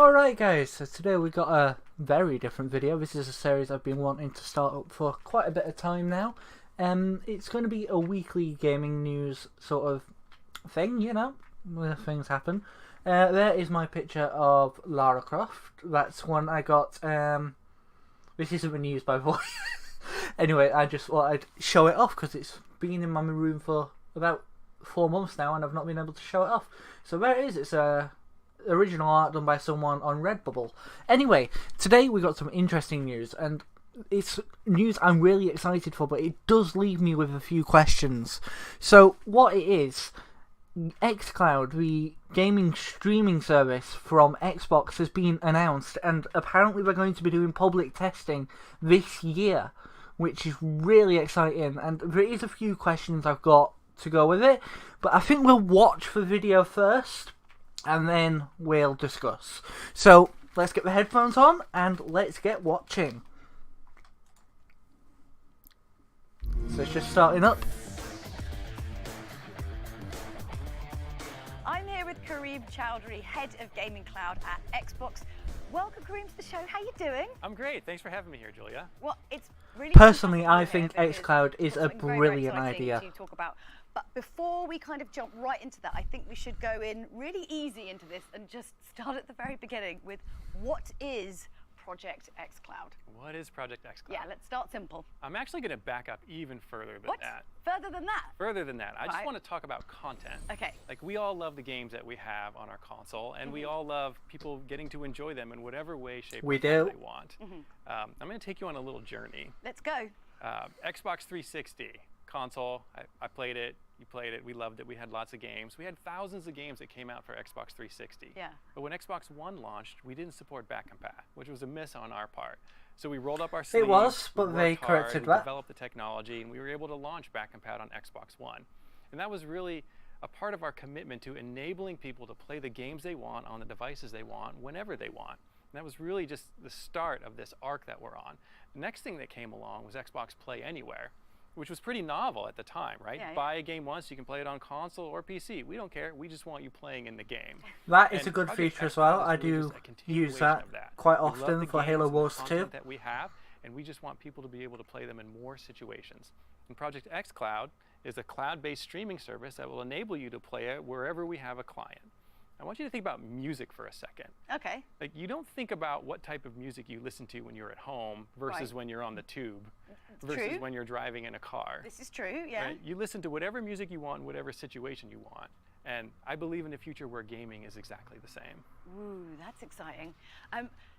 Alright guys, so today we got a very different video. This is a series I've been wanting to start up for quite a bit of time now. It's going to be a weekly gaming news sort of thing, you know, where things happen. There is my picture of Lara Croft. That's one I got, this isn't the news by the way. Anyway, I just thought I'd show it off because it's been in my room for about 4 months now and I've not been able to show it off. So there it is, it's original art done by someone on Redbubble. Anyway, today we got some interesting news, and it's news I'm really excited for, but it does leave me with a few questions. So what it is, xCloud, the gaming streaming service from Xbox, has been announced, and apparently we're going to be doing public testing this year, which is really exciting, and there is a few questions I've got to go with it, but I think we'll watch the video first and then we'll discuss. So let's get the headphones on and let's get watching. So it's just starting up. I'm here with Kareem Chowdhury, head of Gaming Cloud at Xbox. Welcome, Kareem, to the show. How you doing? I'm great. Thanks for having me here, Julia. Well, it's really personally, I think xCloud is a brilliant idea. To talk about. But before we kind of jump right into that, I think we should go in really easy into this and just start at the very beginning with what is Project xCloud? What is Project xCloud? Yeah, let's start simple. I'm actually going to back up even further than that. Further than that? Further than that. I just want to talk about content. Okay. Like, we all love the games that we have on our console, and we all love people getting to enjoy them in whatever way, shape, or form they want. I'm going to take you on a little journey. Let's go. Xbox 360 console, I played it, you played it, we loved it, we had lots of games. We had thousands of games that came out for Xbox 360. Yeah. But when Xbox One launched, we didn't support back-compat, which was a miss on our part. So we rolled up our sleeves. It was, but they corrected that. We developed the technology, and we were able to launch back-compat on Xbox One. And that was really a part of our commitment to enabling people to play the games they want on the devices they want, whenever they want. And that was really just the start of this arc that we're on. The next thing that came along was Xbox Play Anywhere, which was pretty novel at the time, right? Yeah, yeah. Buy a game once, you can play it on console or PC. We don't care. We just want you playing in the game. That is a good feature as well. I do use that quite often for Halo Wars 2. That we have, and we just want people to be able to play them in more situations. And Project xCloud is a cloud-based streaming service that will enable you to play it wherever we have a client. I want you to think about music for a second. Okay. Like, you don't think about what type of music you listen to when you're at home versus when you're on the tube versus when you're driving in a car. This is true, yeah. Right? You listen to whatever music you want in whatever situation you want. And I believe in a future where gaming is exactly the same. Ooh, that's exciting.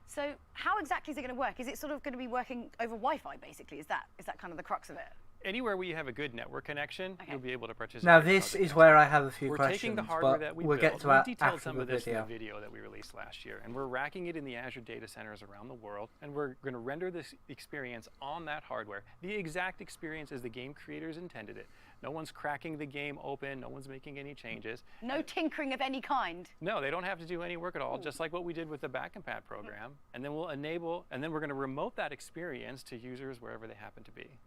So how exactly is it going to work? Is it sort of going to be working over Wi-Fi, basically? Is that kind of the crux of it? Anywhere where you have a good network connection, you'll be able to participate. Now this is where I have a few questions, taking the hardware that we'll get to that detailed after some the of this video. in the video that we released last year, and we're racking it in the Azure data centers around the world, and we're going to render this experience on that hardware, the exact experience as the game creators intended it. No one's cracking the game open, no one's making any changes. No tinkering of any kind. No, they don't have to do any work at all, just like what we did with the back-compat program. And then we'll enable, and then we're going to remote that experience to users wherever they happen to be.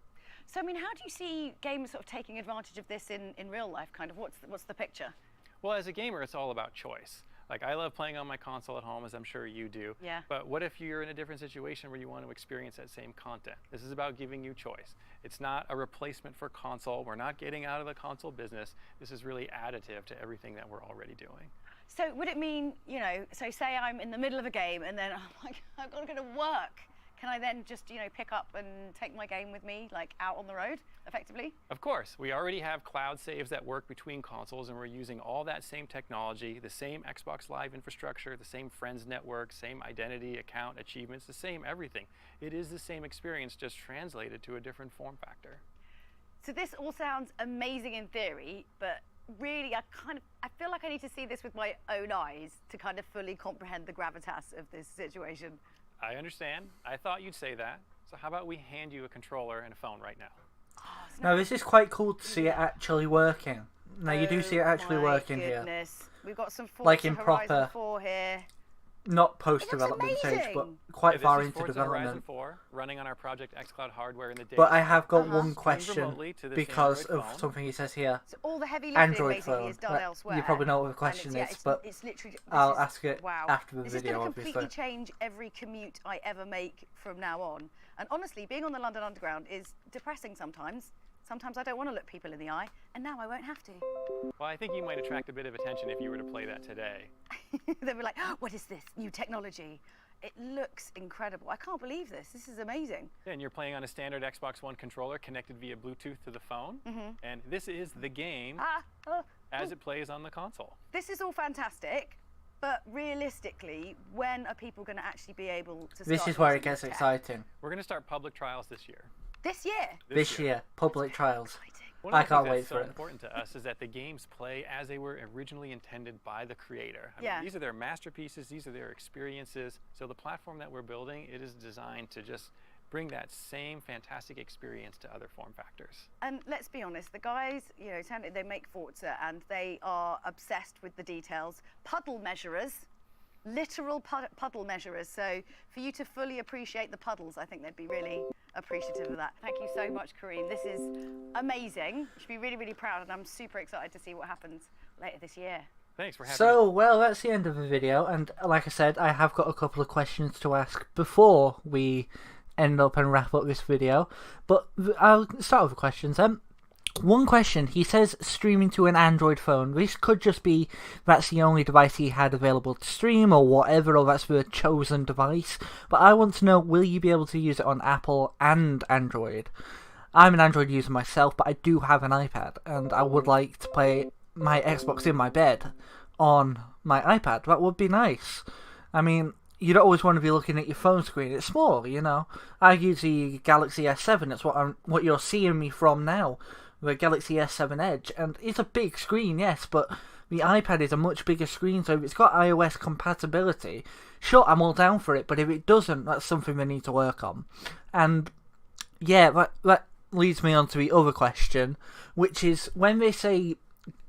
So, I mean, how do you see games sort of taking advantage of this in real life, kind of? What's the picture? Well, as a gamer, it's all about choice. Like, I love playing on my console at home, as I'm sure you do. Yeah. But what if you're in a different situation where you want to experience that same content? This is about giving you choice. It's not a replacement for console. We're not getting out of the console business. This is really additive to everything that we're already doing. So would it mean, you know, so say I'm in the middle of a game and then I'm like, I've got to go to work. Can I then just, you know, pick up and take my game with me, like out on the road, effectively? Of course. We already have cloud saves that work between consoles, and we're using all that same technology, the same Xbox Live infrastructure, the same Friends network, same identity, account, achievements, the same everything. It is the same experience, just translated to a different form factor. So this all sounds amazing in theory, but really I feel like I need to see this with my own eyes to kind of fully comprehend the gravitas of this situation. I understand. I thought you'd say that. So how about we hand you a controller and a phone right now? Oh, now this is quite cool to see it actually working. Now you do see it actually working goodness. here. We've got some like in Horizon proper 4 here. not post-development stage, but quite far into Forza development. Horizon 4, running on our Project xCloud hardware in the day. But I have got one question remotely to this because Android of phone. something he says here. So all the heavy lifting Android basically phone. is done elsewhere. You probably know what the and question it's, is, but it's literally, I'll ask it wow. after the this video, is going to obviously. completely change every commute I ever make from now on. And honestly, being on the London Underground is depressing sometimes. Sometimes I don't want to look people in the eye, and now I won't have to. Well, I think you might attract a bit of attention if you were to play that today. They'll be like, oh, what is this? New technology. It looks incredible. I can't believe this. This is amazing. Yeah, and you're playing on a standard Xbox One controller connected via Bluetooth to the phone. And this is the game as it plays on the console. This is all fantastic, but realistically, when are people going to actually be able to start This is where it using gets this tech? exciting. We're going to start public trials this year. This year? This year, public trials. Exciting. One I of the can't things wait that's for so it. important to us is that the games play as they were originally intended by the creator. I mean, Yeah. these are their masterpieces, these are their experiences. So the platform that we're building, it is designed to just bring that same fantastic experience to other form factors. And let's be honest, the guys, you know, they make Forza and they are obsessed with the details. Puddle measurers, literal puddle measurers. So for you to fully appreciate the puddles, I think they'd be really appreciative of that. Thank you so much, Kareem. This is amazing. You should be really, really proud, and I'm super excited to see what happens later this year. Thanks for having me. So, well, that's the end of the video, and like I said, I have got a couple of questions to ask before we end up and wrap up this video, but I'll start with the questions. One question, he says streaming to an Android phone. This could just be that's the only device he had available to stream or whatever, or that's the chosen device. But I want to know, will you be able to use it on Apple and Android? I'm an Android user myself, but I do have an iPad, and I would like to play my Xbox in my bed on my iPad. That would be nice. I mean, you don't always want to be looking at your phone screen. It's small, you know. I use the Galaxy S7. It's what you're seeing me from now. The Galaxy S7 Edge, and it's a big screen, yes, but the iPad is a much bigger screen, so if it's got iOS compatibility, sure, I'm all down for it, but if it doesn't, that's something they need to work on. And yeah, that leads me on to the other question, which is when they say,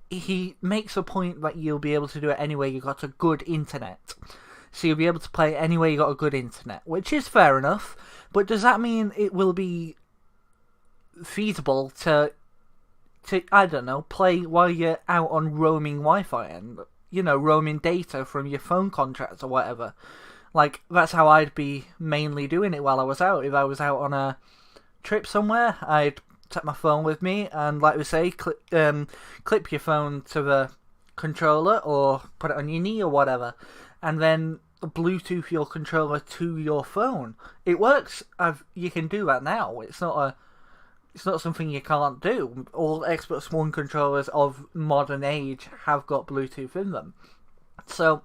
he makes a point that you'll be able to do it anywhere you got a good internet. So you'll be able to play anywhere you got a good internet, which is fair enough, but does that mean it will be feasible to I don't know, play while you're out on roaming Wi-Fi and, you know, roaming data from your phone contracts or whatever? Like, that's how I'd be mainly doing it while I was out. If I was out on a trip somewhere, I'd take my phone with me and, like we say, clip your phone to the controller or put it on your knee or whatever, and then Bluetooth your controller to your phone. It works. You can do that now. It's not something you can't do. All Xbox One controllers of modern age have got Bluetooth in them. So,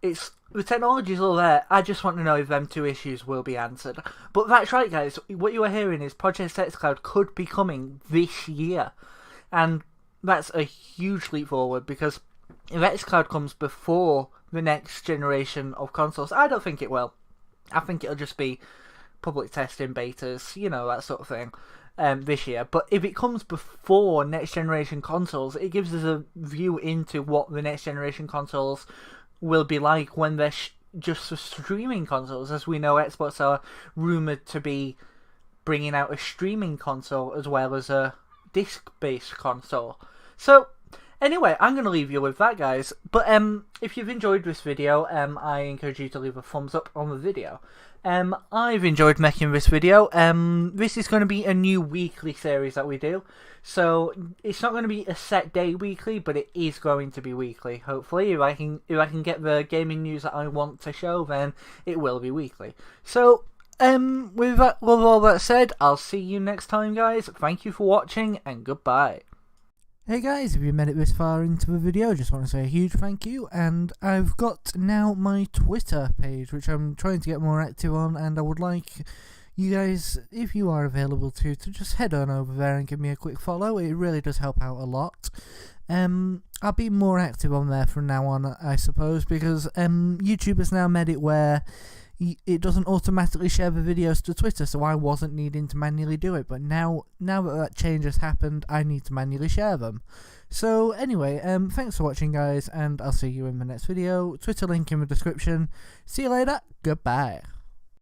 the technology's all there. I just want to know if them two issues will be answered. But that's right, guys. What you are hearing is Project xCloud could be coming this year. And that's a huge leap forward, because if xCloud comes before the next generation of consoles, I don't think it will. I think it'll just be public testing, betas, you know, that sort of thing. This year, but if it comes before next generation consoles, it gives us a view into what the next generation consoles will be like when they're just for streaming consoles. As we know, Xbox are rumoured to be bringing out a streaming console as well as a disc-based console. So anyway, I'm going to leave you with that, guys. But if you've enjoyed this video, I encourage you to leave a thumbs up on the video. I've enjoyed making this video. This is going to be a new weekly series that we do. So it's not going to be a set day weekly, but it is going to be weekly. Hopefully, if I can get the gaming news that I want to show, then it will be weekly. So with all that said, I'll see you next time, guys. Thank you for watching, and goodbye. Hey guys, if you made it this far into the video, I just want to say a huge thank you, and I've got now my Twitter page, which I'm trying to get more active on, and I would like you guys, if you are available to just head on over there and give me a quick follow. It really does help out a lot. I'll be more active on there from now on, I suppose, because YouTube has now made it where it doesn't automatically share the videos to Twitter, so I wasn't needing to manually do it. But now that change has happened, I need to manually share them. So anyway, thanks for watching, guys, and I'll see you in the next video. Twitter link in the description. See you later. Goodbye.